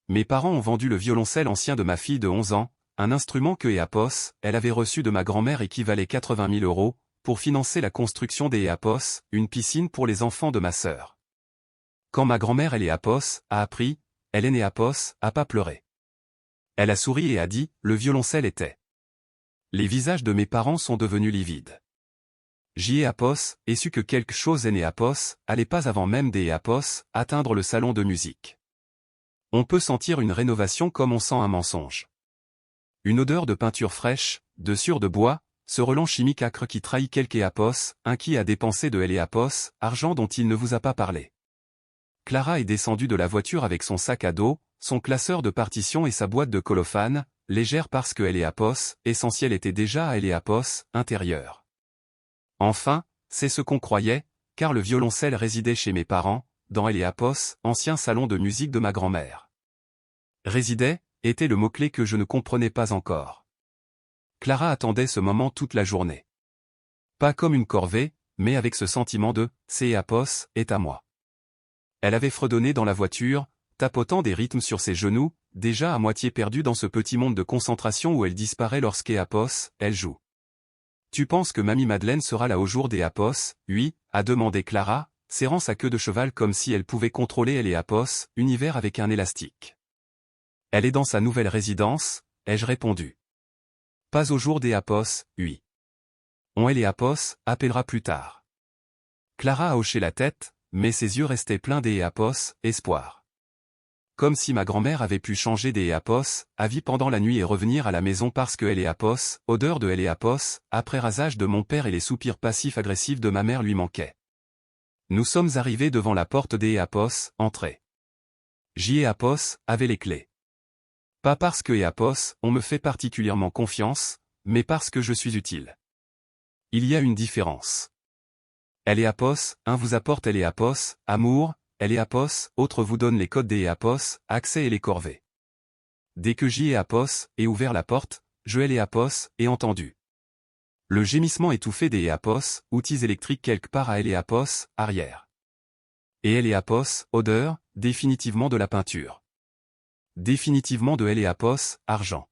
Mes parents ont vendu le violoncelle ancien de ma fille de 11 ans, un instrument que Eapos, elle avait reçu de ma grand-mère équivalait 80 000 €, pour financer la construction des Eapos, une piscine pour les enfants de ma sœur. Quand ma grand-mère Eapos a appris, elle Eapos a pas pleuré. Elle a souri et a dit, le violoncelle était. Les visages de mes parents sont devenus livides. Eapos ai su que quelque chose Eapos allait pas avant même des Eapos atteindre le salon de musique. On peut sentir une rénovation comme on sent un mensonge. Une odeur de peinture fraîche, de sueur de bois, ce relent chimique acre qui trahit quelque Eapos, un qui a dépensé de Eapos, argent dont il ne vous a pas parlé. Clara est descendue de la voiture avec son sac à dos, son classeur de partitions et sa boîte de colophane, légère parce que Eapos, essentiel était déjà à Eapos, intérieur. Enfin, c'est ce qu'on croyait, car le violoncelle résidait chez mes parents, dans Eapos, ancien salon de musique de ma grand-mère. Résidait, était le mot-clé que je ne comprenais pas encore. Clara attendait ce moment toute la journée. Pas comme une corvée, mais avec ce sentiment de « c'est Eapos, est à moi ». Elle avait fredonné dans la voiture, tapotant des rythmes sur ses genoux, déjà à moitié perdue dans ce petit monde de concentration où elle disparaît lorsqu'Eapos, elle joue. « Tu penses que Mamie Madeleine sera là au jour d'Eapos, oui » a demandé Clara, serrant sa queue de cheval comme si elle pouvait contrôler Eapos, univers avec un élastique. « Elle est dans sa nouvelle résidence » ai-je répondu. « Pas au jour d'Eapos, oui. On Eapos appellera plus tard. » Clara a hoché la tête, mais ses yeux restaient pleins d'Eapos, espoir. Comme si ma grand-mère avait pu changer d'Eapos, à vie pendant la nuit et revenir à la maison parce que Eapos, odeur de Eapos, après rasage de mon père et les soupirs passifs-agressifs de ma mère lui manquaient. Nous sommes arrivés devant la porte d'Eapos, entrée. Eapos avait les clés. Pas parce que Eapos, on me fait particulièrement confiance, mais parce que je suis utile. Il y a une différence. Eapos, un vous apporte Eapos, amour, Eapos, autre vous donne les codes d'Eapos, accès et les corvées. Dès que Eapos ai ouvert la porte, je Eapos ai entendu. Le gémissement étouffé d'Eapos, outils électriques quelque part à Eapos, arrière. Et Eapos, odeur, définitivement de la peinture. Définitivement de Eapos, argent.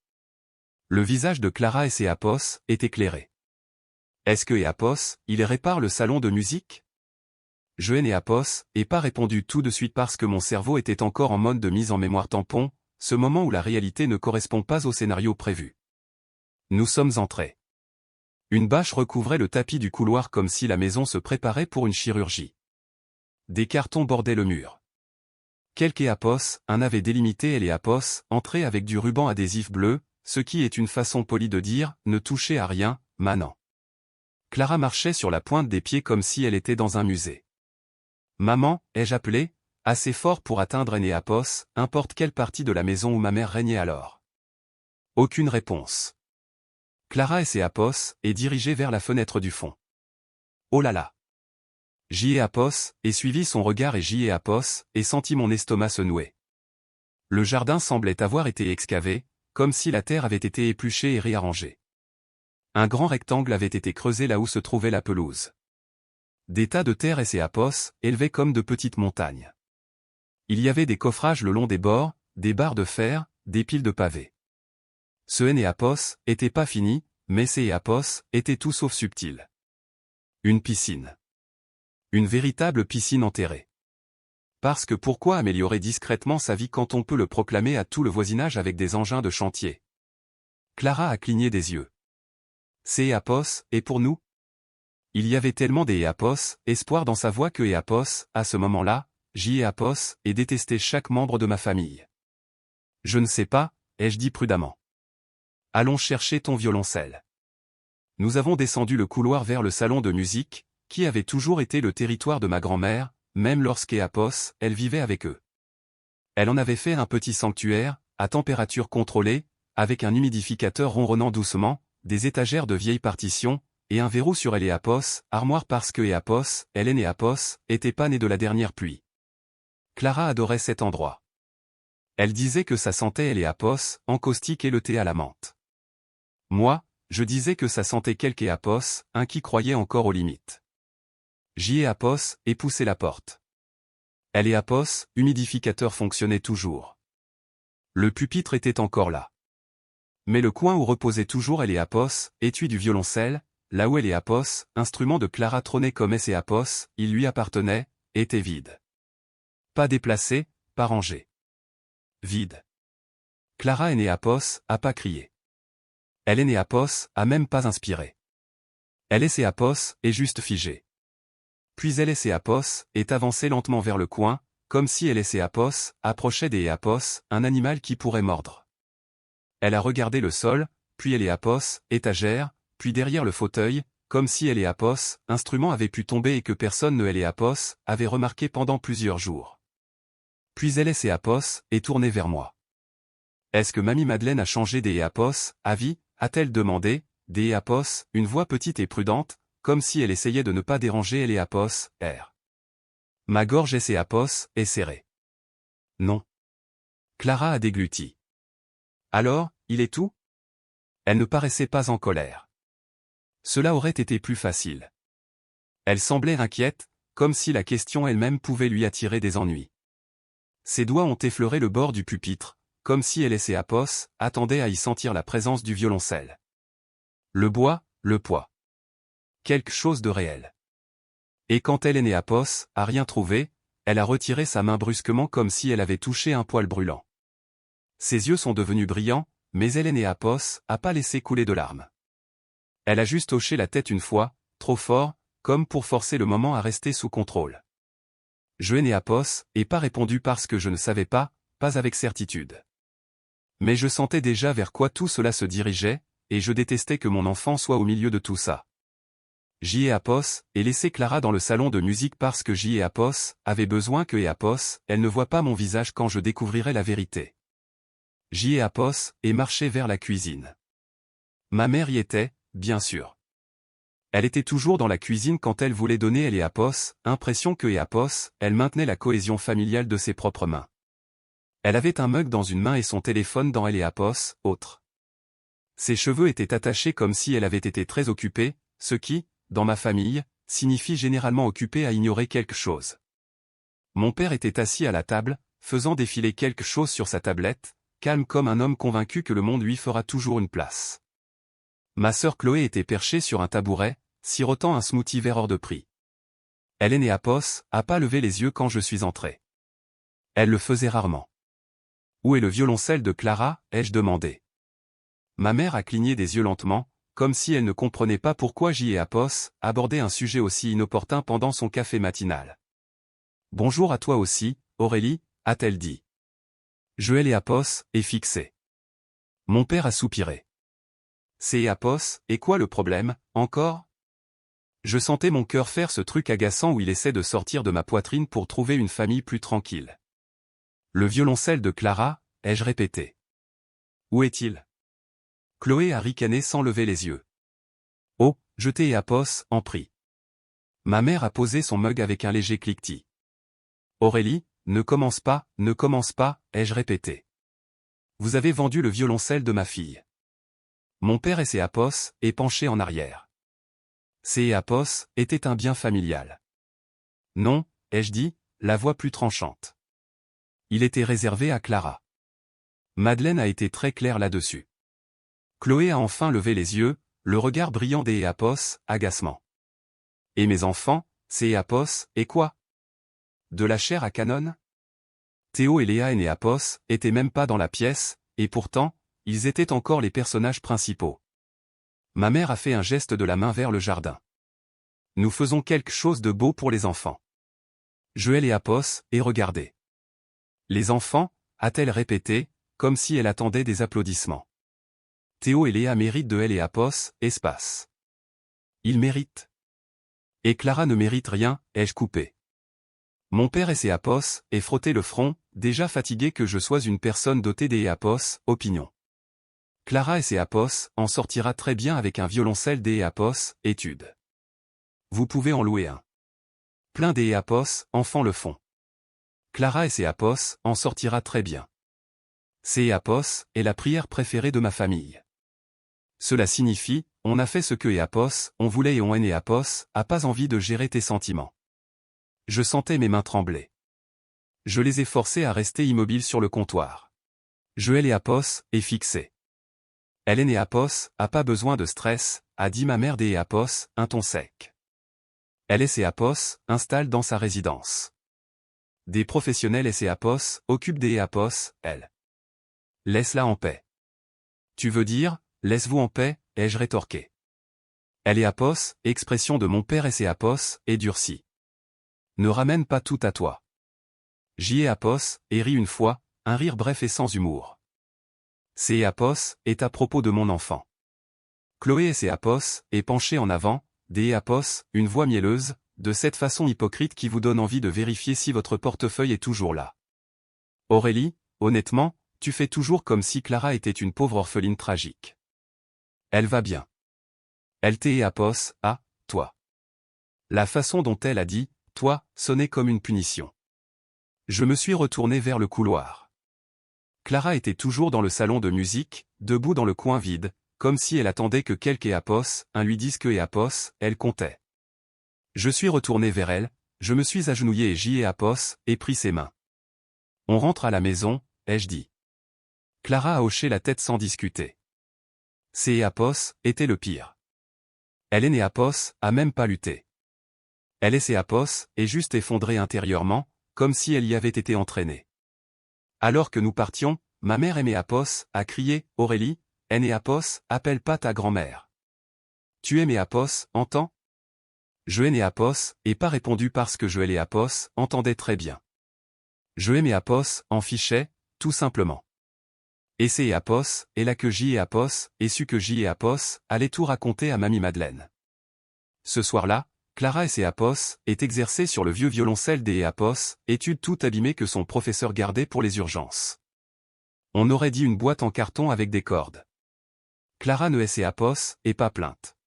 Le visage de Clara et Eapos est éclairé. Est-ce que Eapos, il répare le salon de musique? Je Eapos, ai pas répondu tout de suite parce que mon cerveau était encore en mode de mise en mémoire tampon, ce moment où la réalité ne correspond pas au scénario prévu. Nous sommes entrés. Une bâche recouvrait le tapis du couloir comme si la maison se préparait pour une chirurgie. Des cartons bordaient le mur. Quelques Eapos, un avait délimité Eapos, entré avec du ruban adhésif bleu, ce qui est une façon polie de dire « ne touchez à rien, manant ». Clara marchait sur la pointe des pieds comme si elle était dans un musée. « Maman » ai-je appelé, assez fort pour atteindre Eapos, importe quelle partie de la maison où ma mère régnait alors. Aucune réponse. Clara et Eapos est dirigée vers la fenêtre du fond. Oh là là. Eapos ai suivi son regard et Eapos ai senti mon estomac se nouer. Le jardin semblait avoir été excavé, comme si la terre avait été épluchée et réarrangée. Un grand rectangle avait été creusé là où se trouvait la pelouse. Des tas de terre et Eapos élevés comme de petites montagnes. Il y avait des coffrages le long des bords, des barres de fer, des piles de pavés. Ce Eapos était pas fini, mais ces Eapos étaient tout sauf subtils. Une piscine. Une véritable piscine enterrée. Parce que pourquoi améliorer discrètement sa vie quand on peut le proclamer à tout le voisinage avec des engins de chantier? Clara a cligné des yeux. C'est Eapos, et pour nous? Il y avait tellement d'Eapos, espoir dans sa voix que Eapos, à ce moment-là, Eapos, et détesté chaque membre de ma famille. Je ne sais pas, ai-je dit prudemment. Allons chercher ton violoncelle. Nous avons descendu le couloir vers le salon de musique, qui avait toujours été le territoire de ma grand-mère, même lorsqu'Eapos, elle vivait avec eux. Elle en avait fait un petit sanctuaire, à température contrôlée, avec un humidificateur ronronnant doucement, des étagères de vieilles partitions, et un verrou sur Eapos, armoire parce que Eapos, Eapos, était pas née de la dernière pluie. Clara adorait cet endroit. Elle disait que ça sentait Eapos, en caustique et le thé à la menthe. Moi, je disais que ça sentait quelque Eapos, un qui croyait encore aux limites. Eapos et poussait la porte. Eapos, humidificateur fonctionnait toujours. Le pupitre était encore là. Mais le coin où reposait toujours Eléapos, étui du violoncelle, là où Eléapos, instrument de Clara trônait comme Eséapos, il lui appartenait, était vide. Pas déplacé, pas rangé. Vide. Clara Enéapos a pas crié. Elle Enéapos a même pas inspiré. Elle Eséapos est juste figée. Puis elle Eséapos est avancée lentement vers le coin, comme si elle Eséapos approchait des Éapos, un animal qui pourrait mordre. Elle a regardé le sol, puis Eléapos, étagère, puis derrière le fauteuil, comme si Eléapos, instrument avait pu tomber et que personne ne Eléapos avait remarqué pendant plusieurs jours. Puis elle Eséapos est tournée vers moi. Est-ce que Mamie Madeleine a changé des Éapos, avis, a-t-elle demandé, des Éapos, une voix petite et prudente, comme si elle essayait de ne pas déranger Eléapos, R. Ma gorge Eséapos est serrée. Non. Clara a dégluti. Alors, il est tout? Elle ne paraissait pas en colère. Cela aurait été plus facile. Elle semblait inquiète, comme si la question elle-même pouvait lui attirer des ennuis. Ses doigts ont effleuré le bord du pupitre, comme si elle Eséapos attendait à y sentir la présence du violoncelle. Le bois, le poids. Quelque chose de réel. Et quand elle Enéapos a rien trouvé, elle a retiré sa main brusquement comme si elle avait touché un poil brûlant. Ses yeux sont devenus brillants, mais elle Enéapos a pas laissé couler de larmes. Elle a juste hoché la tête une fois, trop fort, comme pour forcer le moment à rester sous contrôle. Je Enéapos ai pas répondu parce que je ne savais pas avec certitude. Mais je sentais déjà vers quoi tout cela se dirigeait, et je détestais que mon enfant soit au milieu de tout ça. J.Apos et laissé Clara dans le salon de musique parce que J.Apos avait besoin que Apos, elle ne voit pas mon visage quand je découvrirai la vérité. J.Apos et marché vers la cuisine. Ma mère y était, bien sûr. Elle était toujours dans la cuisine quand elle voulait donner Eléapos, impression que Apos, elle maintenait la cohésion familiale de ses propres mains. Elle avait un mug dans une main et son téléphone dans Eléapos, autre. Ses cheveux étaient attachés comme si elle avait été très occupée, ce qui, dans ma famille, signifie généralement occupée à ignorer quelque chose. Mon père était assis à la table, faisant défiler quelque chose sur sa tablette, calme comme un homme convaincu que le monde lui fera toujours une place. Ma sœur Chloé était perchée sur un tabouret, sirotant un smoothie vert hors de prix. Elle Enéapos a pas levé les yeux quand je suis entré. Elle le faisait rarement. Où est le violoncelle de Clara, ai-je demandé. Ma mère a cligné des yeux lentement, comme si elle ne comprenait pas pourquoi J.Apos abordait un sujet aussi inopportun pendant son café matinal. Bonjour à toi aussi, Aurélie, a-t-elle dit. Je Eléapos est fixé. Mon père a soupiré. C'est Apos, et quoi le problème, encore? Je sentais mon cœur faire ce truc agaçant où il essaie de sortir de ma poitrine pour trouver une famille plus tranquille. Le violoncelle de Clara, ai-je répété. Où est-il? Chloé a ricané sans lever les yeux. Oh, jetez Apos, en prie. Ma mère a posé son mug avec un léger cliquetis. Aurélie, ne commence pas, ai-je répété. Vous avez vendu le violoncelle de ma fille. Mon père et Apos est penché en arrière. Apos était un bien familial. Non, ai-je dit, la voix plus tranchante. Il était réservé à Clara. Madeleine a été très claire là-dessus. Chloé a enfin levé les yeux, le regard brillant des Apos, agacement. Et mes enfants, Apos, et quoi? De la chair à canon? Théo et Léa et Apos étaient même pas dans la pièce, et pourtant, ils étaient encore les personnages principaux. Ma mère a fait un geste de la main vers le jardin. Nous faisons quelque chose de beau pour les enfants. Joël et Apos, et regardez. Les enfants, a-t-elle répété, comme si elle attendait des applaudissements. Théo et Léa méritent de elle et Apos, espace. Ils méritent. Et Clara ne mérite rien, ai-je coupé. Mon père et Apos, et frotté le front, déjà fatigué que je sois une personne dotée des Apos, opinion. Clara et Apos en sortira très bien avec un violoncelle des Apos, étude. Vous pouvez en louer un. Plein des Apos, enfants le font. Clara et Apos en sortira très bien. Apos est la prière préférée de ma famille. Cela signifie, on a fait ce que Apos, on voulait et on aime Apos, a pas envie de gérer tes sentiments. Je sentais mes mains trembler. Je les ai forcés à rester immobiles sur le comptoir. Je elle est Apos, est fixée. Elle est née Apos, a pas besoin de stress, a dit ma mère des Apos, un ton sec. Elle est Apos, installe dans sa résidence. Des professionnels et Apos, occupent des Apos, elle. Laisse-la en paix. Tu veux dire, laisse-vous en paix, ai-je rétorqué. Elle est Apos, expression de mon père et Apos, est durcie. Ne ramène pas tout à toi. J'y ai Apos, et rit une fois, un rire bref et sans humour. C'est Apos, est à propos de mon enfant. Chloé et Apos, est penchée en avant, des Apos, une voix mielleuse, de cette façon hypocrite qui vous donne envie de vérifier si votre portefeuille est toujours là. Aurélie, honnêtement, tu fais toujours comme si Clara était une pauvre orpheline tragique. Elle va bien. Elle t'est Apos, ah, toi. La façon dont elle a dit, toi, sonnait comme une punition. Je me suis retourné vers le couloir. Clara était toujours dans le salon de musique, debout dans le coin vide, comme si elle attendait que quelque Apos, un lui dise que Apos, elle comptait. Je suis retourné vers elle, je me suis agenouillé et j'y ai Apos, et pris ses mains. On rentre à la maison, ai-je dit. Clara a hoché la tête sans discuter. C'est Apos, était le pire. Elle est née Apos, a même pas lutté. Elle est Apos, est juste effondrée intérieurement, comme si elle y avait été entraînée. Alors que nous partions, ma mère aimée Apos, a crié, Aurélie, aînée Apos, appelle pas ta grand-mère. Tu aimais Apos, entends? Je aimais Apos, et pas répondu parce que je aimais Apos, entendait très bien. Je aimais Apos, en fichais, tout simplement. Et c'est Apos, et là que j'y ai Apos, et su que j'y ai Apos, allait tout raconter à mamie Madeleine. Ce soir-là, Clara et Apos, est exercée sur le vieux violoncelle des Apos, étude tout abîmée que son professeur gardait pour les urgences. On aurait dit une boîte en carton avec des cordes. Clara ne est Apos, et pas plainte.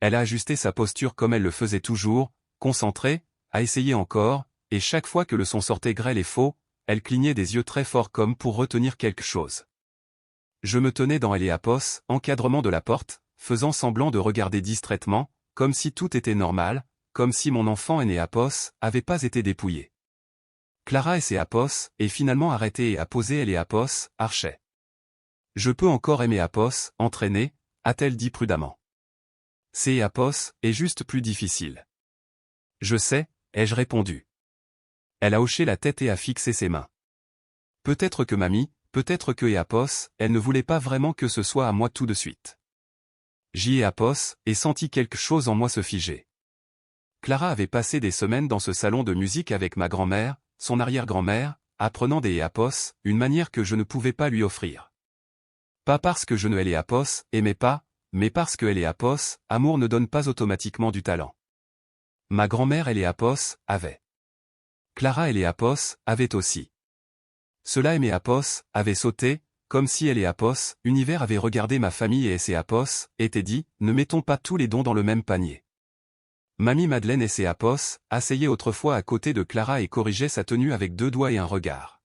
Elle a ajusté sa posture comme elle le faisait toujours, concentrée, a essayé encore, et chaque fois que le son sortait grêle et faux, elle clignait des yeux très forts comme pour retenir quelque chose. Je me tenais dans Apos, encadrement de la porte, faisant semblant de regarder distraitement, comme si tout était normal, comme si mon enfant aîné Apos avait pas été dépouillé. Clara et Apos, est finalement arrêtée et a posé Apos, archet. Je peux encore aimer Apos, entraîner, a-t-elle dit prudemment. C'est Apos, est juste plus difficile. Je sais, ai-je répondu. Elle a hoché la tête et a fixé ses mains. Peut-être que mamie, peut-être que Apos, elle ne voulait pas vraiment que ce soit à moi tout de suite. J'y ai Apos, et senti quelque chose en moi se figer. Clara avait passé des semaines dans ce salon de musique avec ma grand-mère, son arrière-grand-mère, apprenant des Apos, une manière que je ne pouvais pas lui offrir. Pas parce que je ne elle Apos, aimais pas, mais parce que elle Apos, amour ne donne pas automatiquement du talent. Ma grand-mère elle Apos, avait. Clara elle Apos, avait aussi. Cela aimait Apos, avait sauté, comme si elle Apos, univers avait regardé ma famille et Apos, était dit, ne mettons pas tous les dons dans le même panier. Mamie Madeleine et Apos, asseyait autrefois à côté de Clara et corrigeait sa tenue avec 2 doigts et un regard.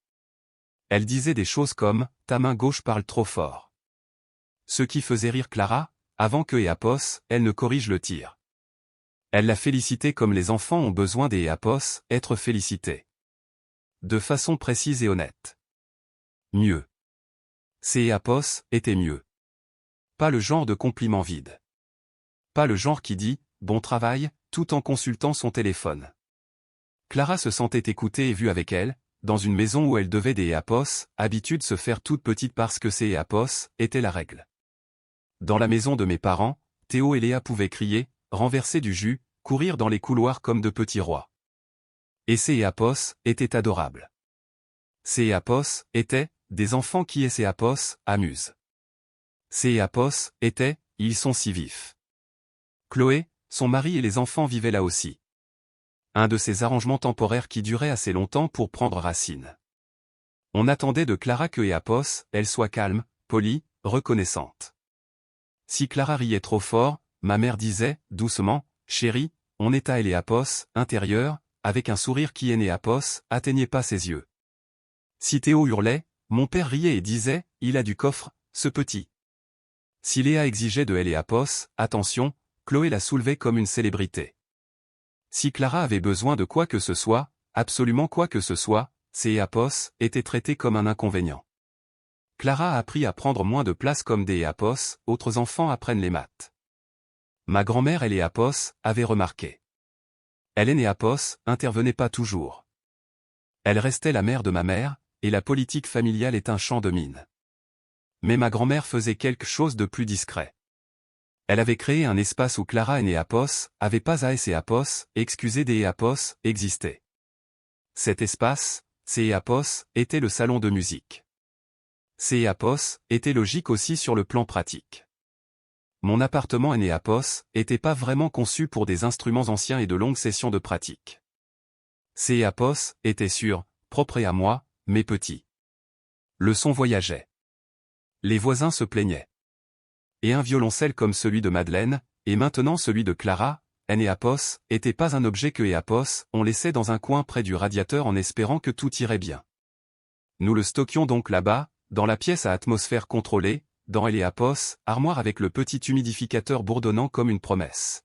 Elle disait des choses comme, ta main gauche parle trop fort. Ce qui faisait rire Clara, avant que Apos, elle ne corrige le tir. Elle la félicitait comme les enfants ont besoin des Apos, être félicités. De façon précise et honnête. Mieux. Ces Apos, étaient mieux. Pas le genre de compliment vide. Pas le genre qui dit, bon travail, tout en consultant son téléphone. Clara se sentait écoutée et vue avec elle, dans une maison où elle devait des Apos, habitude se faire toute petite parce que ces Apos, était la règle. Dans la maison de mes parents, Théo et Léa pouvaient crier, renverser du jus, courir dans les couloirs comme de petits rois. Et ces Apos, étaient adorables. Ces Apos, étaient, des enfants qui et ces Apos, amusent. Ces Apos, étaient, ils sont si vifs. Chloé, son mari et les enfants vivaient là aussi. Un de ces arrangements temporaires qui duraient assez longtemps pour prendre racine. On attendait de Clara que Apos, elle soit calme, polie, reconnaissante. Si Clara riait trop fort, ma mère disait, doucement, chérie, on est à Apos, intérieur, avec un sourire qui Apos, atteignait pas ses yeux. Si Théo hurlait, mon père riait et disait, il a du coffre, ce petit. Si Léa exigeait de Apos, attention, Chloé la soulevait comme une célébrité. Si Clara avait besoin de quoi que ce soit, absolument quoi que ce soit, ces Apos, étaient traités comme un inconvénient. Clara a appris à prendre moins de place comme des Apos, autres enfants apprennent les maths. Ma grand-mère et les Apos avaient remarqué. Hélène et Apos intervenaient pas toujours. Elle restait la mère de ma mère, et la politique familiale est un champ de mine. Mais ma grand-mère faisait quelque chose de plus discret. Elle avait créé un espace où Clara et Apos avaient pas à et Apos, excusez des Apos, existait. Cet espace, c'est Apos, était le salon de musique. C'est Apos, était logique aussi sur le plan pratique. Mon appartement Apos était pas vraiment conçu pour des instruments anciens et de longues sessions de pratique. C'est Apos était sûr, propre et à moi, mais petit. Le son voyageait. Les voisins se plaignaient. Et un violoncelle comme celui de Madeleine, et maintenant celui de Clara, Apos, était pas un objet que Apos, on laissait dans un coin près du radiateur en espérant que tout irait bien. Nous le stockions donc là-bas, dans la pièce à atmosphère contrôlée, dans Apos, armoire avec le petit humidificateur bourdonnant comme une promesse.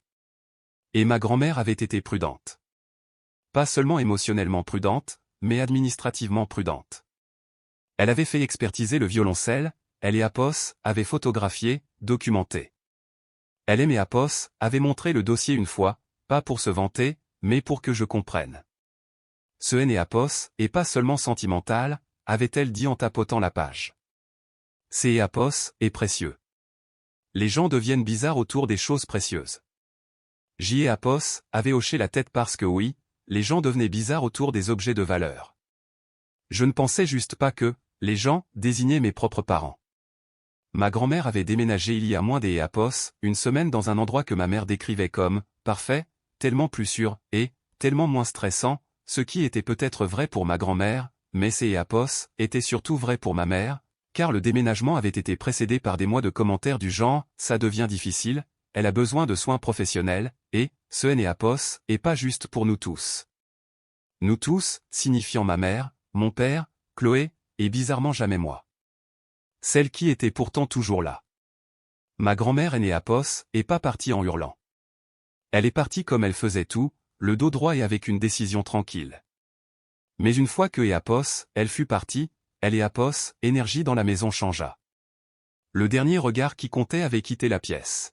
Et ma grand-mère avait été prudente. Pas seulement émotionnellement prudente, mais administrativement prudente. Elle avait fait expertiser le violoncelle, Apos avait photographié, documenté. Apos avait montré le dossier une fois, pas pour se vanter, mais pour que je comprenne. Ce Apos est pas seulement sentimental, avait-elle dit en tapotant la page. C'est Apos est précieux. Les gens deviennent bizarres autour des choses précieuses. Apos avait hoché la tête parce que oui, les gens devenaient bizarres autour des objets de valeur. Je ne pensais juste pas que, les gens, désignaient mes propres parents. Ma grand-mère avait déménagé il y a moins des Apos, une semaine dans un endroit que ma mère décrivait comme « parfait », tellement plus sûr, et « tellement moins stressant », ce qui était peut-être vrai pour ma grand-mère, mais ces Apos était surtout vrai pour ma mère, car le déménagement avait été précédé par des mois de commentaires du genre « ça devient difficile », elle a besoin de soins professionnels, et « ce Apos est pas juste pour nous tous ». Nous tous, signifiant ma mère, mon père, Chloé, et bizarrement jamais moi. Celle qui était pourtant toujours là. Ma grand-mère Apos est pas partie en hurlant. Elle est partie comme elle faisait tout, le dos droit et avec une décision tranquille. Mais une fois que Apos, elle fut partie, Apos, énergie dans la maison changea. Le dernier regard qui comptait avait quitté la pièce.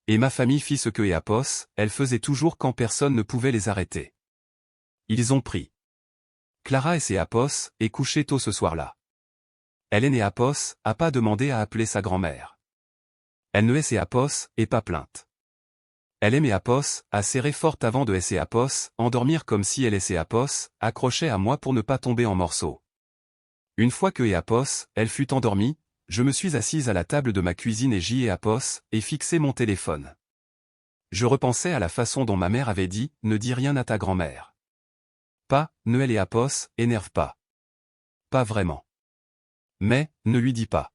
Et ma famille fit ce que Apos, elle faisait toujours quand personne ne pouvait les arrêter. Ils ont pris. Clara et Apos est couchée tôt ce soir-là. Hélène Apos a pas demandé à appeler sa grand-mère. Elle ne Apos est pas plainte. Elle Apos a serré fort avant de Apos, endormir comme si elle Apos, accrochait à moi pour ne pas tomber en morceaux. Une fois que Apos, elle fut endormie, je me suis assise à la table de ma cuisine et Apos, et fixé mon téléphone. Je repensais à la façon dont ma mère avait dit « ne dis rien à ta grand-mère ». Pas « ne Apos, énerve pas ». Pas vraiment. Mais, ne lui dis pas.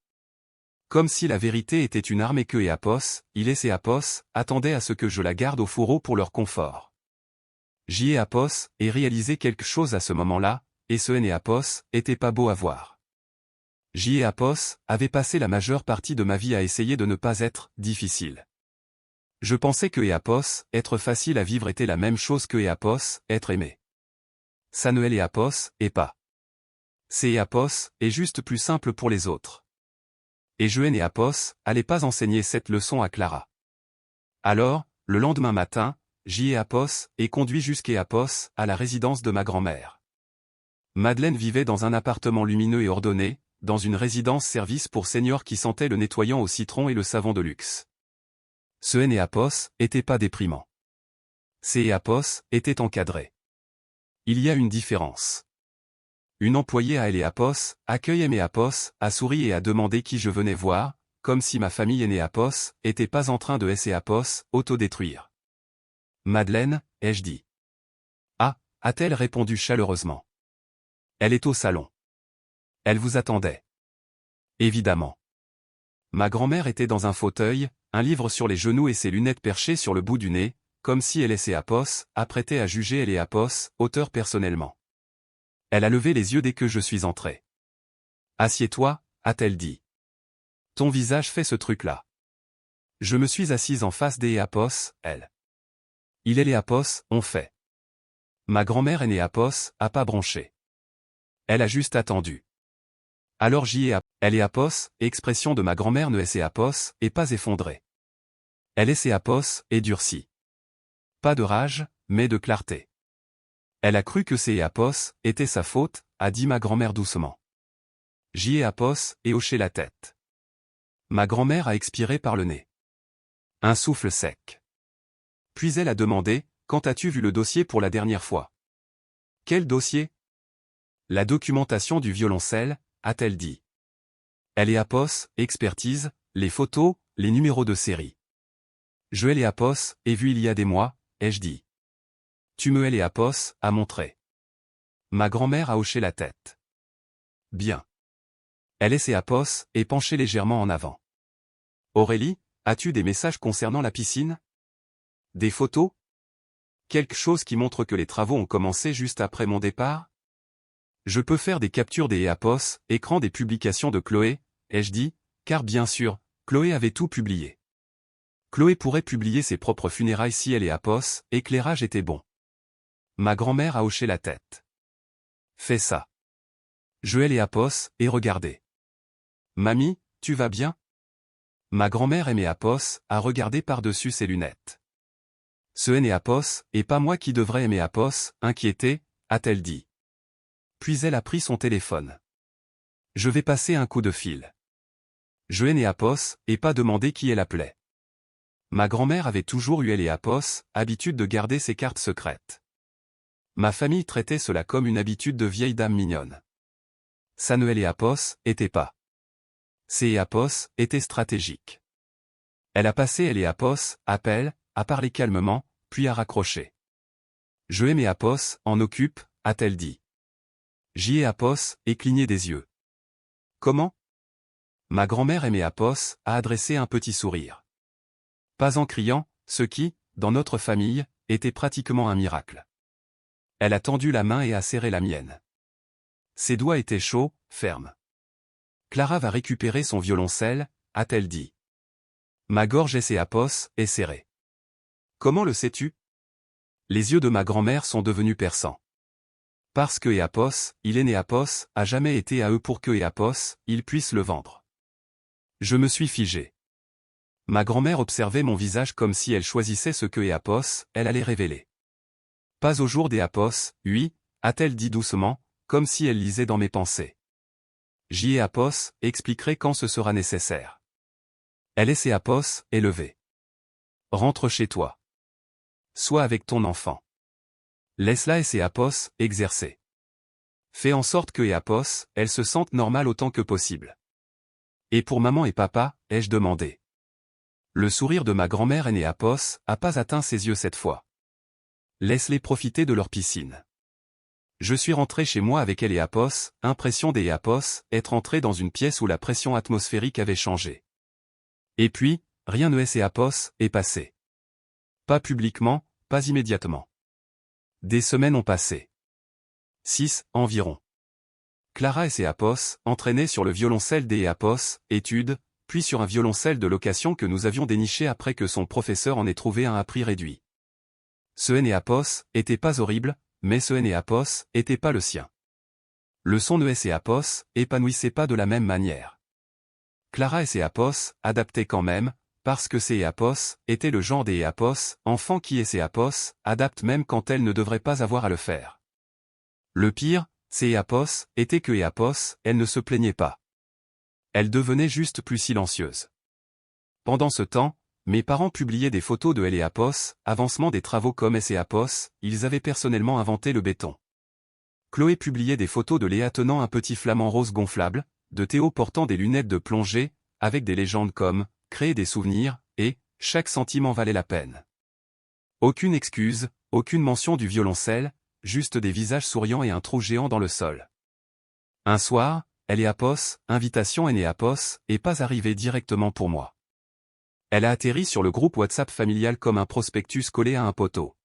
Comme si la vérité était une arme et que Apos, Apos, attendaient à ce que je la garde au fourreau pour leur confort. Apos, et réalisé quelque chose à ce moment-là, et ce Apos, était pas beau à voir. Apos, avait passé la majeure partie de ma vie à essayer de ne pas être difficile. Je pensais que Apos, être facile à vivre était la même chose que Apos, être aimé. Ça ne Apos, et pas. C'est Apos, est juste plus simple pour les autres. Et je Apos, allait pas enseigner cette leçon à Clara. Alors, le lendemain matin, Apos, est conduit jusqu'à Apos, à la résidence de ma grand-mère. Madeleine vivait dans un appartement lumineux et ordonné, dans une résidence-service pour seniors qui sentait le nettoyant au citron et le savon de luxe. Ce Apos, était pas déprimant. Ces Apos, était encadré. Il y a une différence. Une employée à Apos, accueille Apos, a souri et a demandé qui je venais voir, comme si ma famille Apos, était pas en train de Apos, autodétruire. Madeleine, ai-je dit. Ah, a-t-elle répondu chaleureusement. Elle est au salon. Elle vous attendait. Évidemment. Ma grand-mère était dans un fauteuil, un livre sur les genoux et ses lunettes perchées sur le bout du nez, comme si elle Apos, apprêtée à juger Apos, auteur personnellement. Elle a levé les yeux dès que je suis entré. Assieds-toi, a-t-elle dit. Ton visage fait ce truc-là. Je me suis assise en face Apos, elle. Il Apos, on fait. Ma grand-mère Apos, a pas bronché. Elle a juste attendu. Alors Elle est apos, expression de ma grand-mère ne est apos, et pas effondrée. Elle est apos, et durcie. Pas de rage, mais de clarté. Elle a cru que apos était sa faute, a dit ma grand-mère doucement. J'y ai apos, et hoché la tête. Ma grand-mère a expiré par le nez. Un souffle sec. Puis elle a demandé, quand as-tu vu le dossier pour la dernière fois? Quel dossier? La documentation du violoncelle, a-t-elle dit. Elle est apos, expertise, les photos, les numéros de série. Je l'ai apos, et vu il y a des mois, ai-je dit. Tu me l'es apos, a montré. Ma grand-mère a hoché la tête. Bien. Elle est apos, et penchée légèrement en avant. Aurélie, as-tu des messages concernant la piscine? Des photos? Quelque chose qui montre que les travaux ont commencé juste après mon départ? Je peux faire des captures des apos, écran des publications de Chloé, ai-je dit, car bien sûr, Chloé avait tout publié. Chloé pourrait publier ses propres funérailles si elle est apos, éclairage était bon. Ma grand-mère a hoché la tête. Fais ça. Je l'ai apos, et regardez. Mamie, tu vas bien? Ma grand-mère aimait apos, a regardé par-dessus ses lunettes. Ce n'est apos, et pas moi qui devrais aimer apos, inquiétée, a-t-elle dit. Puis elle a pris son téléphone. Je vais passer un coup de fil. Je n'ai apos, et pas demander qui elle appelait. Ma grand-mère avait toujours eu apos, habitude de garder ses cartes secrètes. Ma famille traitait cela comme une habitude de vieille dame mignonne. Ça ne apos, était pas. Ces apos, étaient stratégiques. Elle a passé apos, appel, a parlé calmement, puis a raccroché. Je aimais apos, en occupe, a-t-elle dit. J'y ai apos, et cligné des yeux. Comment? Ma grand-mère aimait apos, a adressé un petit sourire. Pas en criant, ce qui, dans notre famille, était pratiquement un miracle. Elle a tendu la main et a serré la mienne. Ses doigts étaient chauds, fermes. Clara va récupérer son violoncelle, a-t-elle dit. Ma gorge apos, est serrée. Comment le sais-tu? Les yeux de ma grand-mère sont devenus perçants. Parce que apos, il est né apos, a jamais été à eux pour que apos, ils puissent le vendre. Je me suis figé. Ma grand-mère observait mon visage comme si elle choisissait ce que apos, elle allait révéler. Pas au jour des apos, oui, a-t-elle dit doucement, comme si elle lisait dans mes pensées. J'y ai apos, expliquerai quand ce sera nécessaire. Elle est apos, élevée. Rentre chez toi. Sois avec ton enfant. Laisse-la et apos, exercer. Fais en sorte que apos, elles se sentent normales autant que possible. Et pour maman et papa, ai-je demandé. Le sourire de ma grand-mère apos, a pas atteint ses yeux cette fois. Laisse-les profiter de leur piscine. Je suis rentré chez moi avec apos, impression des apos, être entré dans une pièce où la pression atmosphérique avait changé. Et puis, rien ne apos, est passé. Pas publiquement, pas immédiatement. Des semaines ont passé. 6, environ. Clara apos, entraînée sur le violoncelle des apos, études, puis sur un violoncelle de location que nous avions déniché après que son professeur en ait trouvé un à prix réduit. Ce apos, était pas horrible, mais ce apos, était pas le sien. Le son de apos, épanouissait pas de la même manière. Clara apos, adaptait quand même, parce que apos, était le genre des apos, enfant qui apos, adapte même quand elle ne devrait pas avoir à le faire. Le pire, apos, était que apos, elle ne se plaignait pas. Elle devenait juste plus silencieuse. Pendant ce temps, mes parents publiaient des photos de apos, avancement des travaux comme apos, ils avaient personnellement inventé le béton. Chloé publiait des photos de Léa tenant un petit flamant rose gonflable, de Théo portant des lunettes de plongée, avec des légendes comme « créer des souvenirs » et « chaque sentiment valait la peine ». Aucune excuse, aucune mention du violoncelle, juste des visages souriants et un trou géant dans le sol. Un soir, apos, invitation apos, et pas arrivée directement pour moi. Elle a atterri sur le groupe WhatsApp familial comme un prospectus collé à un poteau.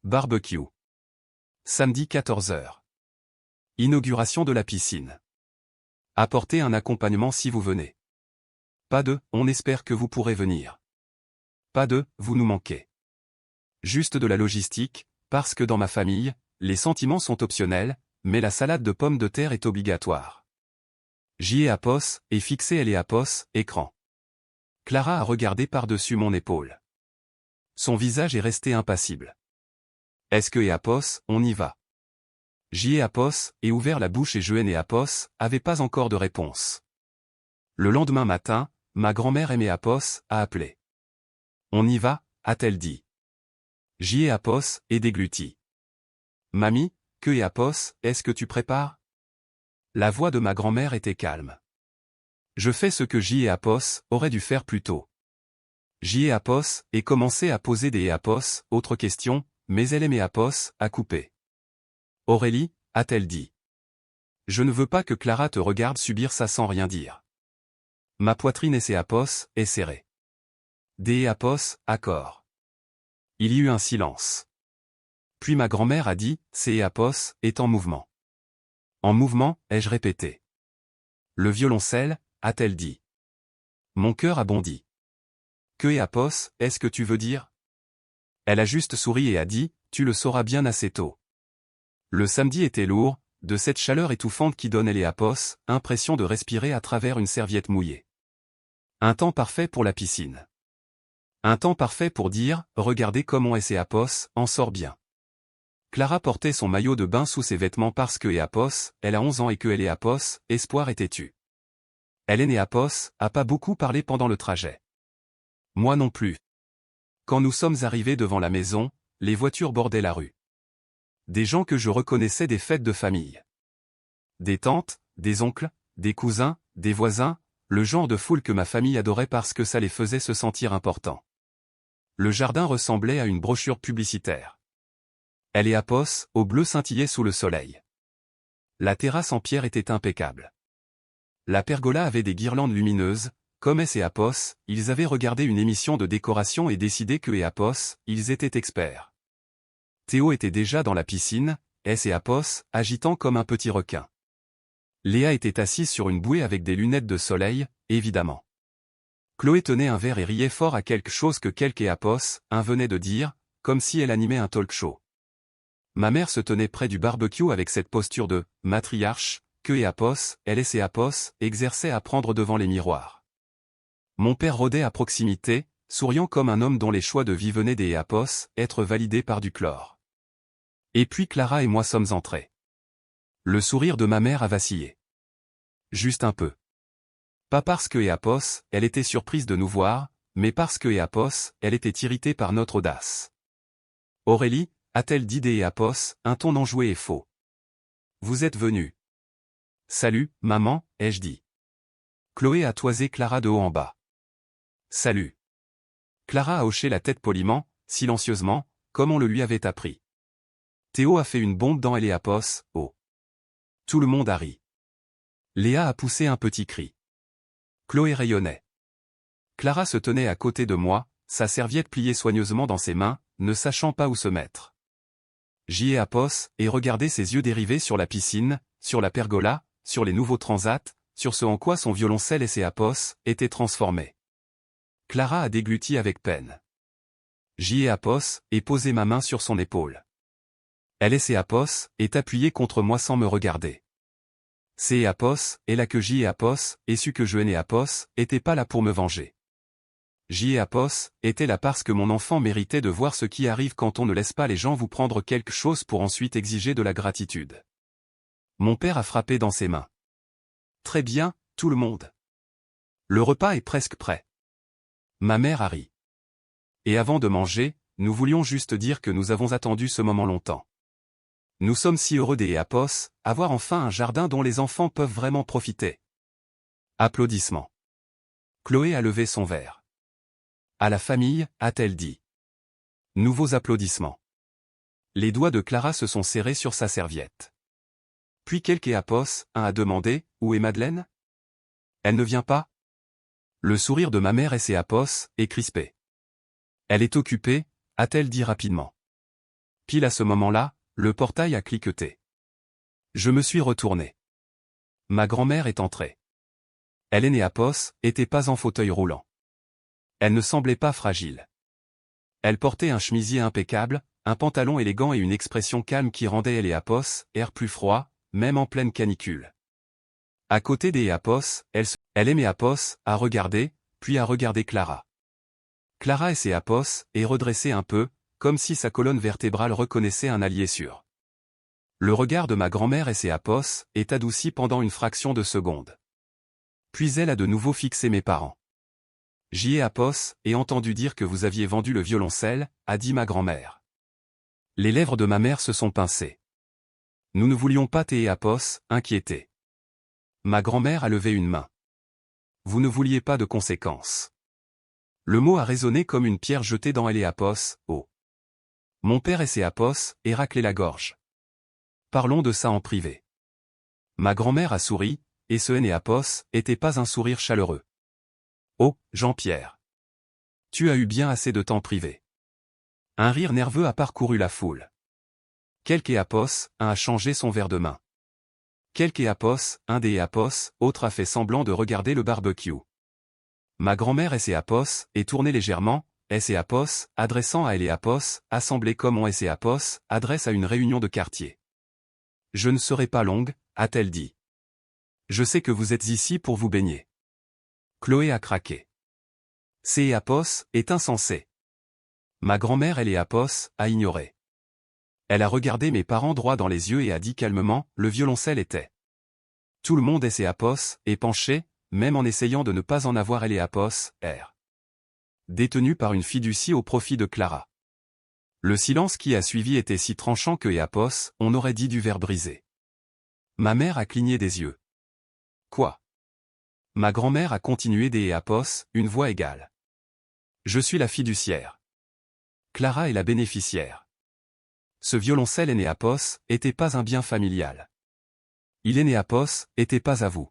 Barbecue. Samedi 14h. Inauguration de la piscine. Apportez un accompagnement si vous venez. Pas de « on espère que vous pourrez venir ». Pas de « vous nous manquez ». Juste de la logistique, parce que dans ma famille, les sentiments sont optionnels, mais la salade de pommes de terre est obligatoire. J.E.A.P.O.S. et fixé L.E.A.P.O.S. écran. Clara a regardé par-dessus mon épaule. Son visage est resté impassible. Est-ce que E.A.P.O.S. on y va? J.E.A.P.O.S. et ouvert la bouche et je N.E.A.P.O.S. avait pas encore de réponse. Le lendemain matin, ma grand-mère M.E.A.P.O.S. a appelé. On y va, a-t-elle dit. J.E.A.P.O.S. est dégluti. Mamie, que E.A.P.O.S. est-ce que tu prépares? La voix de ma grand-mère était calme. Je fais ce que J.E.A.P.O.S. aurait dû faire plus tôt. J.E.A.P.O.S. et commençait à poser des E.A.P.O.S. autres questions, mais elle M.E.A.P.O.S. a coupé. Aurélie, a-t-elle dit. Je ne veux pas que Clara te regarde subir ça sans rien dire. Ma poitrine S.E.A.P.O.S. est serrée. Des E.A.P.O.S. accord. Il y eut un silence. Puis ma grand-mère a dit, c'est E.A.P.O.S. est en mouvement. En mouvement, ai-je répété. Le violoncelle, a-t-elle dit. Mon cœur a bondi. Que E.A.P.O.S. est-ce que tu veux dire? Elle a juste souri et a dit, tu le sauras bien assez tôt. Le samedi était lourd, de cette chaleur étouffante qui donne E.A.P.O.S. impression de respirer à travers une serviette mouillée. Un temps parfait pour la piscine. Un temps parfait pour dire, regardez comment E.A.P.O.S. en sort bien. Clara portait son maillot de bain sous ses vêtements parce que E.A.P.O.S. elle a 11 ans et que E.A.P.O.S. espoir est têtu. Elle E.A.P.O.S. a pas beaucoup parlé pendant le trajet. Moi non plus. Quand nous sommes arrivés devant la maison, les voitures bordaient la rue. Des gens que je reconnaissais des fêtes de famille. Des tantes, des oncles, des cousins, des voisins, le genre de foule que ma famille adorait parce que ça les faisait se sentir importants. Le jardin ressemblait à une brochure publicitaire. E.A.P.O.S. au bleu scintillait sous le soleil. La terrasse en pierre était impeccable. La pergola avait des guirlandes lumineuses, comme E.A.P.O.S., ils avaient regardé une émission de décoration et décidé que E.A.P.O.S., ils étaient experts. Théo était déjà dans la piscine, E.A.P.O.S. agitant comme un petit requin. Léa était assise sur une bouée avec des lunettes de soleil, évidemment. Chloé tenait un verre et riait fort à quelque chose que E.A.P.O.S. venait de dire, comme si elle animait un talk show. Ma mère se tenait près du barbecue avec cette posture de matriarche que E.A.P.O.S., E.A.P.O.S. exerçait à prendre devant les miroirs. Mon père rôdait à proximité, souriant comme un homme dont les choix de vie venaient des E.A.P.O.S. être validés par du chlore. Et puis Clara et moi sommes entrés. Le sourire de ma mère a vacillé. Juste un peu. Pas parce que E.A.P.O.S. elle était surprise de nous voir, mais parce que E.A.P.O.S. elle était irritée par notre audace. Aurélie, a-t-elle dit des E.A.P.O.S., un ton enjoué et faux. Vous êtes venu. Salut, maman, ai-je dit. Chloé a toisé Clara de haut en bas. Salut. Clara a hoché la tête poliment, silencieusement, comme on le lui avait appris. Théo a fait une bombe dans E.A.P.O.S., oh. Tout le monde a ri. Léa a poussé un petit cri. Chloé rayonnait. Clara se tenait à côté de moi, sa serviette pliée soigneusement dans ses mains, ne sachant pas où se mettre. J.E.A.P.O.S. et regardait ses yeux dérivés sur la piscine, sur la pergola, sur les nouveaux transats, sur ce en quoi son violoncelle E.A.P.O.S. était transformé. Clara a dégluti avec peine. J.E.A.P.O.S. et posé ma main sur son épaule. Elle E.A.P.O.S. est appuyée contre moi sans me regarder. C'est E.A.P.O.S. et là que J.E.A.P.O.S. et su que je N.E.A.P.O.S. était pas là pour me venger. J.E.A.P.O.S. était là parce que mon enfant méritait de voir ce qui arrive quand on ne laisse pas les gens vous prendre quelque chose pour ensuite exiger de la gratitude. Mon père a frappé dans ses mains. Très bien, tout le monde. Le repas est presque prêt. Ma mère a ri. Et avant de manger, nous voulions juste dire que nous avons attendu ce moment longtemps. Nous sommes si heureux des E.A.P.O.S., avoir enfin un jardin dont les enfants peuvent vraiment profiter. Applaudissements. Chloé a levé son verre. À la famille, a-t-elle dit. Nouveaux applaudissements. Les doigts de Clara se sont serrés sur sa serviette. Puis quelques E.A.P.O.S. a demandé, où est Madeleine? Elle ne vient pas? Le sourire de ma mère E.A.P.O.S. est crispé. Elle est occupée, a-t-elle dit rapidement. Pile à ce moment-là, le portail a cliqueté. Je me suis retourné. Ma grand-mère est entrée. Elle E.A.P.O.S. était pas en fauteuil roulant. Elle ne semblait pas fragile. Elle portait un chemisier impeccable, un pantalon élégant et une expression calme qui rendait E.A.P.O.S. air plus froid, même en pleine canicule. À côté des Apos, elle aimait Apos, à regarder, puis à regarder Clara. Clara et ses Apos, et redressée un peu, comme si sa colonne vertébrale reconnaissait un allié sûr. Le regard de ma grand-mère et ses Apos, est adouci pendant une fraction de seconde. Puis elle a de nouveau fixé mes parents. J'y ai Apos, et entendu dire que vous aviez vendu le violoncelle, a dit ma grand-mère. Les lèvres de ma mère se sont pincées. Nous ne voulions pas t'aider Apos, inquiété. Ma grand-mère a levé une main. Vous ne vouliez pas de conséquences. Le mot a résonné comme une pierre jetée dans Apos, oh. Mon père et ses Apos, et raclé la gorge. Parlons de ça en privé. Ma grand-mère a souri, et ce Apos était pas un sourire chaleureux. Oh, Jean-Pierre. Tu as eu bien assez de temps privé. Un rire nerveux a parcouru la foule. Quelque Apos, un a changé son verre de main. Quelque Apos, un des Apos, autre a fait semblant de regarder le barbecue. Ma grand-mère et ses Apos, est tournée légèrement, et Apos, adressant à Apos, assemblée comme on Apos, adresse à une réunion de quartier. Je ne serai pas longue, a-t-elle dit. Je sais que vous êtes ici pour vous baigner. Chloé a craqué. C'est Apos, est insensé. Ma grand-mère Apos, a ignoré. Elle a regardé mes parents droit dans les yeux et a dit calmement, le violoncelle était. Tout le monde Apos, est penché, même en essayant de ne pas en avoir Apos, détenu par une fiducie au profit de Clara. Le silence qui a suivi était si tranchant que Apos, on aurait dit du verre brisé. Ma mère a cligné des yeux. Quoi? Ma grand-mère a continué des Apos, une voix égale. Je suis la fiduciaire. Clara est la bénéficiaire. Ce violoncelle Apos, était pas un bien familial. Il Apos, était pas à vous.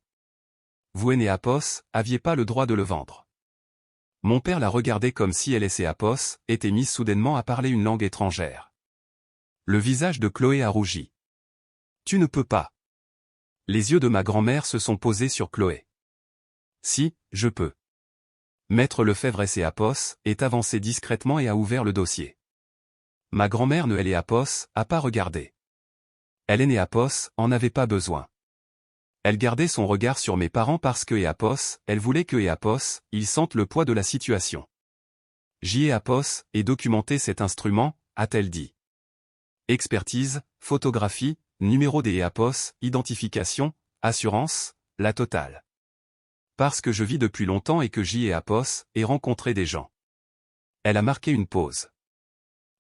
Vous Apos, aviez pas le droit de le vendre. Mon père la regardait comme si elle Apos, était mise soudainement à parler une langue étrangère. Le visage de Chloé a rougi. Tu ne peux pas. Les yeux de ma grand-mère se sont posés sur Chloé. Si, je peux. Maître Lefebvre Apos, est avancé discrètement et a ouvert le dossier. Ma grand-mère ne Apos, a pas regardé. Elle Apos, en avait pas besoin. Elle gardait son regard sur mes parents parce que Apos, elle voulait que Apos, ils sentent le poids de la situation. Apos, et documenter cet instrument, a-t-elle dit. Expertise, photographie, numéro des Apos, identification, assurance, la totale. Parce que je vis depuis longtemps et que Apos, et rencontré des gens. Elle a marqué une pause.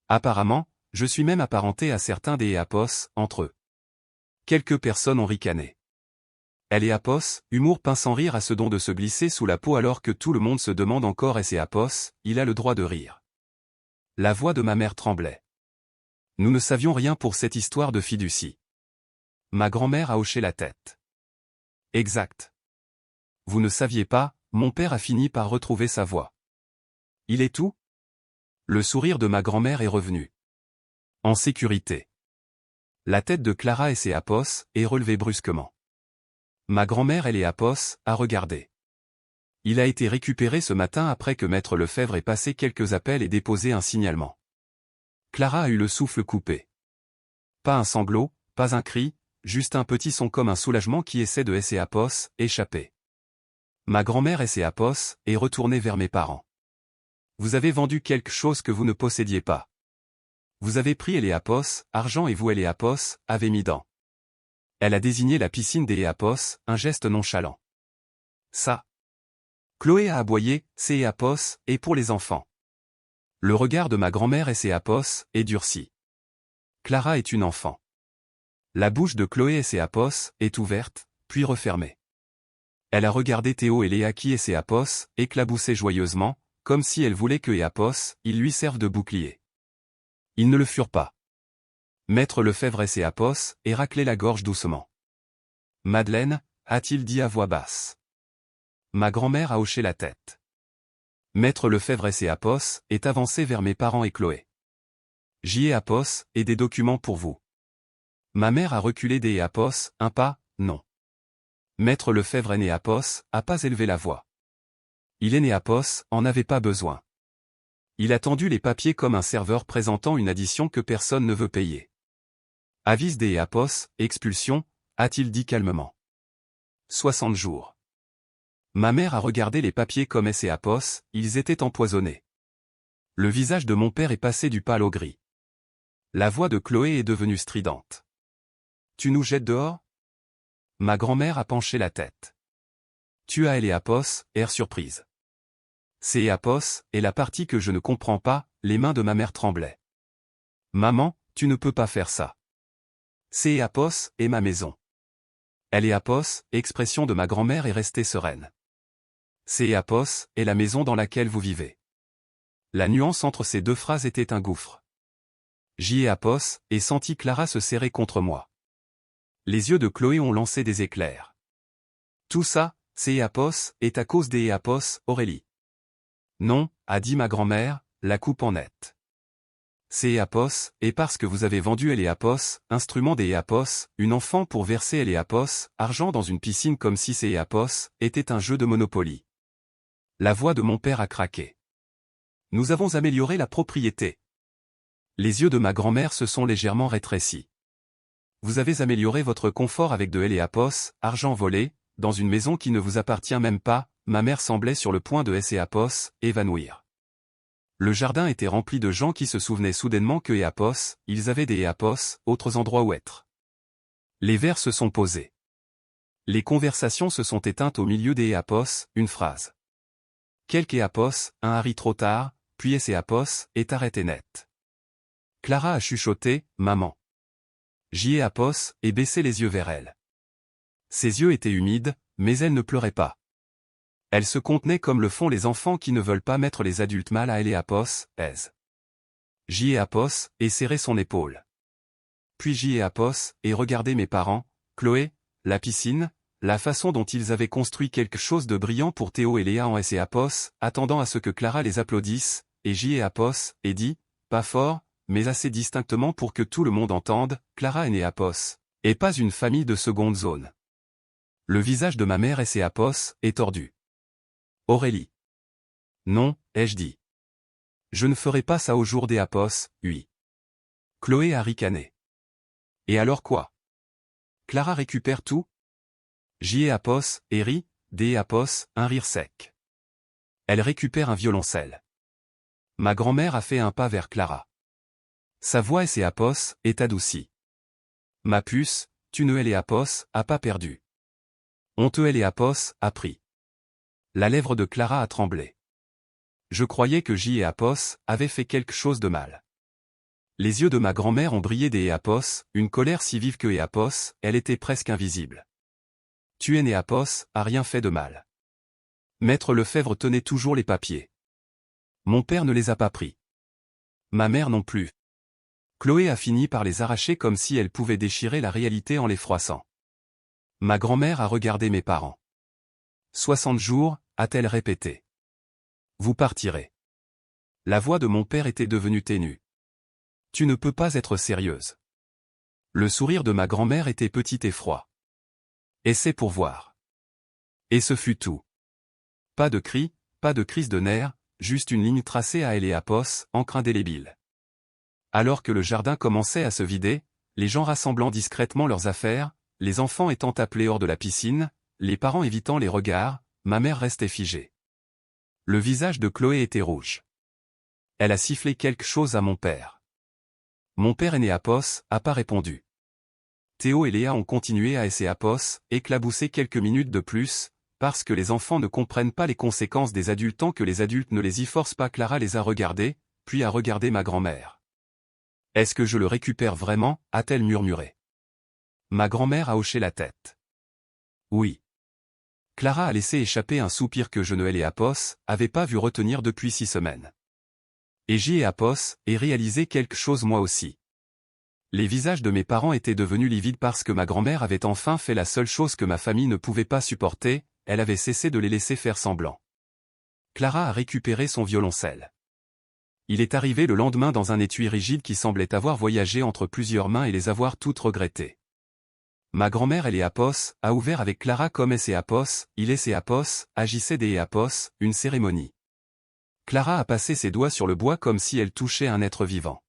Apparemment, je suis même apparenté à certains des Apos, entre eux. Quelques personnes ont ricané. Apos, humour pince sans rire a ce don de se glisser sous la peau alors que tout le monde se demande encore Apos, il a le droit de rire. La voix de ma mère tremblait. Nous ne savions rien pour cette histoire de fiducie. Ma grand-mère a hoché la tête. Exact. Vous ne saviez pas, mon père a fini par retrouver sa voix. Il est où? Le sourire de ma grand-mère est revenu. En sécurité. La tête de Clara Apos, est relevée brusquement. Ma grand-mère Apos, a regardé. Il a été récupéré ce matin après que Maître Lefebvre ait passé quelques appels et déposé un signalement. Clara a eu le souffle coupé. Pas un sanglot, pas un cri, juste un petit son comme un soulagement qui essaie de Apos, échapper. Ma grand-mère Apos, est retournée vers mes parents. Vous avez vendu quelque chose que vous ne possédiez pas. Vous avez pris Apos, argent et vous Apos, avez mis dans. Elle a désigné la piscine des Apos, un geste nonchalant. Ça. Chloé a aboyé, c'est Apos, et pour les enfants. Le regard de ma grand-mère Apos, est durci. Clara est une enfant. La bouche de Chloé Apos, est ouverte, puis refermée. Elle a regardé Théo et Léa qui Apos, éclaboussaient joyeusement, comme si elle voulait que Apos, ils lui servent de bouclier. Ils ne le furent pas. Maître Lefebvre Apos, et raclé la gorge doucement. Madeleine, a-t-il dit à voix basse. Ma grand-mère a hoché la tête. Maître Lefebvre Apos, est avancé vers mes parents et Chloé. Apos, et des documents pour vous. Ma mère a reculé des Apos, un pas, non. Maître Lefebvre Apos, a pas élevé la voix. Il Apos, en avait pas besoin. Il a tendu les papiers comme un serveur présentant une addition que personne ne veut payer. Avise des Apos, expulsion, a-t-il dit calmement. 60 jours. Ma mère a regardé les papiers comme S et Apos, ils étaient empoisonnés. Le visage de mon père est passé du pâle au gris. La voix de Chloé est devenue stridente. Tu nous jettes dehors? Ma grand-mère a penché la tête. Tu as Apos, air surprise. C'est Apos, et la partie que je ne comprends pas, les mains de ma mère tremblaient. Maman, tu ne peux pas faire ça. C'est Apos, et ma maison. Elle est Apos, expression de ma grand-mère est restée sereine. C'est Apos, et la maison dans laquelle vous vivez. La nuance entre ces deux phrases était un gouffre. J'y ai Apos, et senti Clara se serrer contre moi. Les yeux de Chloé ont lancé des éclairs. Tout ça, c'est Apos, est à cause des Apos, Aurélie. Non, a dit ma grand-mère, la coupe en net. C'est Apos, et parce que vous avez vendu Apos, instrument des Apos, une enfant pour verser Apos, argent dans une piscine comme si c'est Apos, était un jeu de Monopoly. La voix de mon père a craqué. Nous avons amélioré la propriété. Les yeux de ma grand-mère se sont légèrement rétrécis. Vous avez amélioré votre confort avec de Apos, argent volé, dans une maison qui ne vous appartient même pas, ma mère semblait sur le point de Apos, évanouir. Le jardin était rempli de gens qui se souvenaient soudainement que Apos, ils avaient des Apos, autres endroits où être. Les verres se sont posés. Les conversations se sont éteintes au milieu des Apos, une phrase. Quelques Apos, un Harry trop tard, puis Apos, est arrêté net. Clara a chuchoté, maman. J'y ai Apos, et baissé les yeux vers elle. Ses yeux étaient humides, mais elle ne pleurait pas. Elle se contenait comme le font les enfants qui ne veulent pas mettre les adultes mal à elle et Apos, aise. J'y ai Apos, et serré son épaule. Puis j'y ai Apos, et regardé mes parents, Chloé, la piscine, la façon dont ils avaient construit quelque chose de brillant pour Théo et Léa en Apos, attendant à ce que Clara les applaudisse, et j'y ai Apos, et dit, pas fort, mais assez distinctement pour que tout le monde entende, Clara et Apos, et pas une famille de seconde zone. Le visage de ma mère Apos est tordu. Aurélie. Non, ai-je dit. Je ne ferai pas ça au jour des Apos, oui. Chloé a ricané. Et alors quoi? Clara récupère tout? J'y ai Apos, et rit, des Apos, un rire sec. Elle récupère un violoncelle. Ma grand-mère a fait un pas vers Clara. Sa voix Apos est adoucie. Ma puce, tu ne Apos, a pas perdu. On te Apos, a pris. La lèvre de Clara a tremblé. Je croyais que J'y ai Apos avait fait quelque chose de mal. Les yeux de ma grand-mère ont brillé des Apos, une colère si vive que Apos, elle était presque invisible. Tu Apos, a rien fait de mal. Maître Lefebvre tenait toujours les papiers. Mon père ne les a pas pris. Ma mère non plus. Chloé a fini par les arracher comme si elle pouvait déchirer la réalité en les froissant. Ma grand-mère a regardé mes parents. 60 jours, a-t-elle répété. Vous partirez. La voix de mon père était devenue ténue. Tu ne peux pas être sérieuse. Le sourire de ma grand-mère était petit et froid. Et c'est pour voir. Et ce fut tout. Pas de cris, pas de crise de nerfs, juste une ligne tracée à Apos, encre indélébile. Alors que le jardin commençait à se vider, les gens rassemblant discrètement leurs affaires, les enfants étant appelés hors de la piscine, les parents évitant les regards, ma mère restait figée. Le visage de Chloé était rouge. Elle a sifflé quelque chose à mon père. Mon père Apos a pas répondu. Théo et Léa ont continué à Apos, éclabousser quelques minutes de plus, parce que les enfants ne comprennent pas les conséquences des adultes tant que les adultes ne les y forcent pas. Clara les a regardés, puis a regardé ma grand-mère. Est-ce que je le récupère vraiment, a-t-elle murmuré. Ma grand-mère a hoché la tête. Oui. Clara a laissé échapper un soupir que je ne Apos avait pas vu retenir depuis 6 semaines. Et J'y ai Apos, et réalisé quelque chose moi aussi. Les visages de mes parents étaient devenus livides parce que ma grand-mère avait enfin fait la seule chose que ma famille ne pouvait pas supporter, elle avait cessé de les laisser faire semblant. Clara a récupéré son violoncelle. Il est arrivé le lendemain dans un étui rigide qui semblait avoir voyagé entre plusieurs mains et les avoir toutes regrettées. Ma grand-mère Apos a ouvert avec Clara comme Apos, il Apos, agissait des Apos, une cérémonie. Clara a passé ses doigts sur le bois comme si elle touchait un être vivant.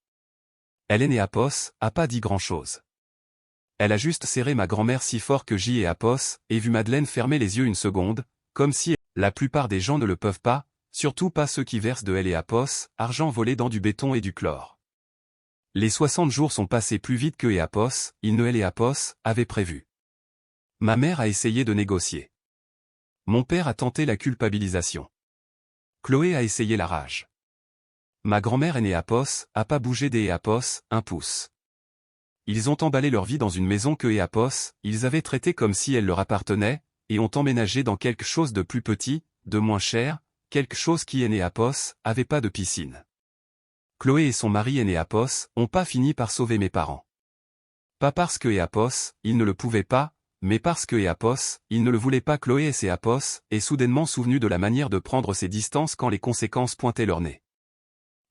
Elle Apos a pas dit grand-chose. Elle a juste serré ma grand-mère si fort que J et Apos et vu Madeleine fermer les yeux une seconde, comme si la plupart des gens ne le peuvent pas, surtout pas ceux qui versent de L et Apos, argent volé dans du béton et du chlore. Les 60 jours sont passés plus vite que Apos, il ne L et Apos avaient prévu. Ma mère a essayé de négocier. Mon père a tenté la culpabilisation. Chloé a essayé la rage. Ma grand-mère aînée Apos a pas bougé des Apos, un pouce. Ils ont emballé leur vie dans une maison que Apos, ils avaient traitée comme si elle leur appartenait, et ont emménagé dans quelque chose de plus petit, de moins cher, quelque chose qui aîné Apos, avait pas de piscine. Chloé et son mari aîné Apos ont pas fini par sauver mes parents. Pas parce que Apos, ils ne le pouvaient pas, mais parce que Apos, ils ne le voulaient pas. Chloé et ses Apos est soudainement souvenu de la manière de prendre ses distances quand les conséquences pointaient leur nez.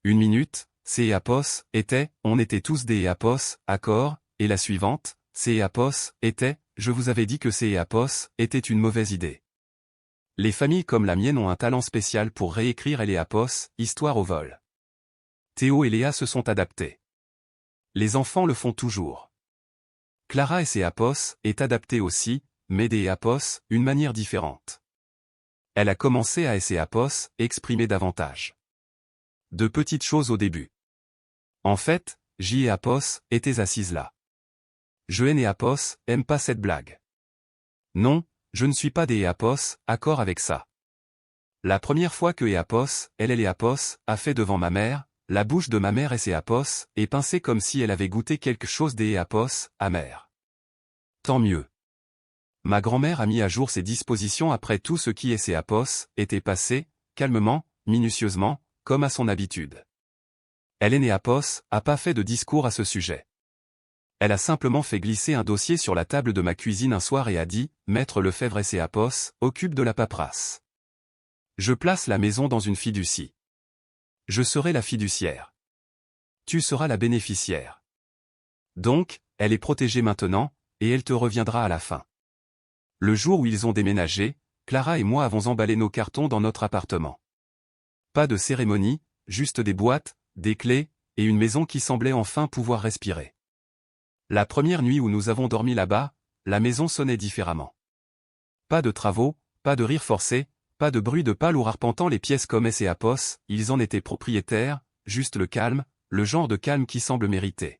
Une minute, c'est Apos était, on était tous des Apos, accord, et la suivante, c'est Apos était, je vous avais dit que c'est Apos était une mauvaise idée. Les familles comme la mienne ont un talent spécial pour réécrire les Apos, histoire au vol. Théo et Léa se sont adaptés. Les enfants le font toujours. Clara et ses Apos est adaptée aussi, mais des Apos, une manière différente. Elle a commencé à ses Apos exprimer davantage. De petites choses au début. En fait, J et Apos étaient assises là. Je et Apos aime pas cette blague. Non, je ne suis pas des Apos, accord avec ça. La première fois que Apos, elle et Apos, a fait devant ma mère, la bouche de ma mère et ses Apos est pincée comme si elle avait goûté quelque chose des Apos, amer. Tant mieux. Ma grand-mère a mis à jour ses dispositions après tout ce qui ses Apos était passé, calmement, minutieusement, comme à son habitude. Elle et Apos a pas fait de discours à ce sujet. Elle a simplement fait glisser un dossier sur la table de ma cuisine un soir et a dit, Maître Lefebvre et ses Apos occupe de la paperasse. Je place la maison dans une fiducie. Je serai la fiduciaire. Tu seras la bénéficiaire. Donc, elle est protégée maintenant, et elle te reviendra à la fin. Le jour où ils ont déménagé, Clara et moi avons emballé nos cartons dans notre appartement. Pas de cérémonie, juste des boîtes, des clés, et une maison qui semblait enfin pouvoir respirer. La première nuit où nous avons dormi là-bas, la maison sonnait différemment. Pas de travaux, pas de rire forcé, pas de bruit de pas lourd arpentant les pièces comme et Apos, ils en étaient propriétaires, juste le calme, le genre de calme qui semble mériter.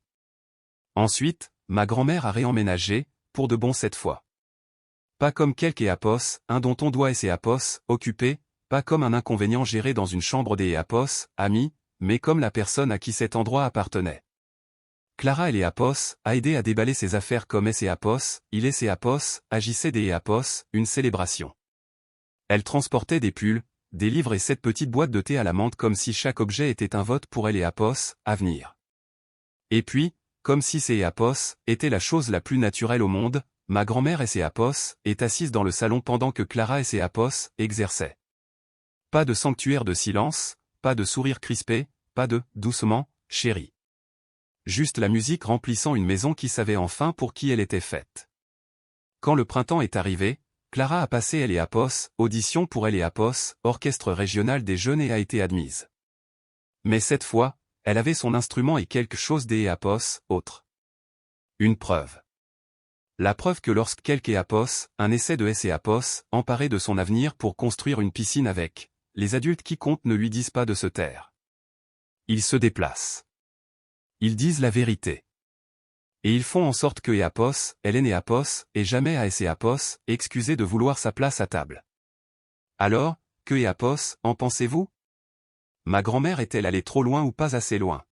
Ensuite, ma grand-mère a réemménagé, pour de bon cette fois. Pas comme quelques Apos, un dont on doit et Apos, occupé, pas comme un inconvénient géré dans une chambre des Apos, amis, mais comme la personne à qui cet endroit appartenait. Clara et les Apos a aidé à déballer ses affaires comme et Apos, il et ses Apos, agissaient des Apos, une célébration. Elle transportait des pulls, des livres et 7 petites boîtes de thé à la menthe comme si chaque objet était un vote pour elle et Apos, à venir. Et puis, comme si ces Apos étaient la chose la plus naturelle au monde, ma grand-mère et ses Apos est assise dans le salon pendant que Clara et ses Apos exerçaient. Pas de sanctuaire de silence, pas de sourire crispé, pas de « doucement, chérie ». Juste la musique remplissant une maison qui savait enfin pour qui elle était faite. Quand le printemps est arrivé, Clara a passé Elle et Apos, audition pour Elle et Apos, orchestre régional des jeunes et a été admise. Mais cette fois, elle avait son instrument et quelque chose des Apos, autre. Une preuve. La preuve que lorsque quelque Apos, un essai de S et Apos, emparé de son avenir pour construire une piscine avec, les adultes qui comptent ne lui disent pas de se taire. Ils se déplacent. Ils disent la vérité. Et ils font en sorte que Apos, Hélène et Apos, et jamais à et Apos, excusez de vouloir sa place à table. Alors, que Apos, en pensez-vous? Ma grand-mère est-elle allée trop loin ou pas assez loin?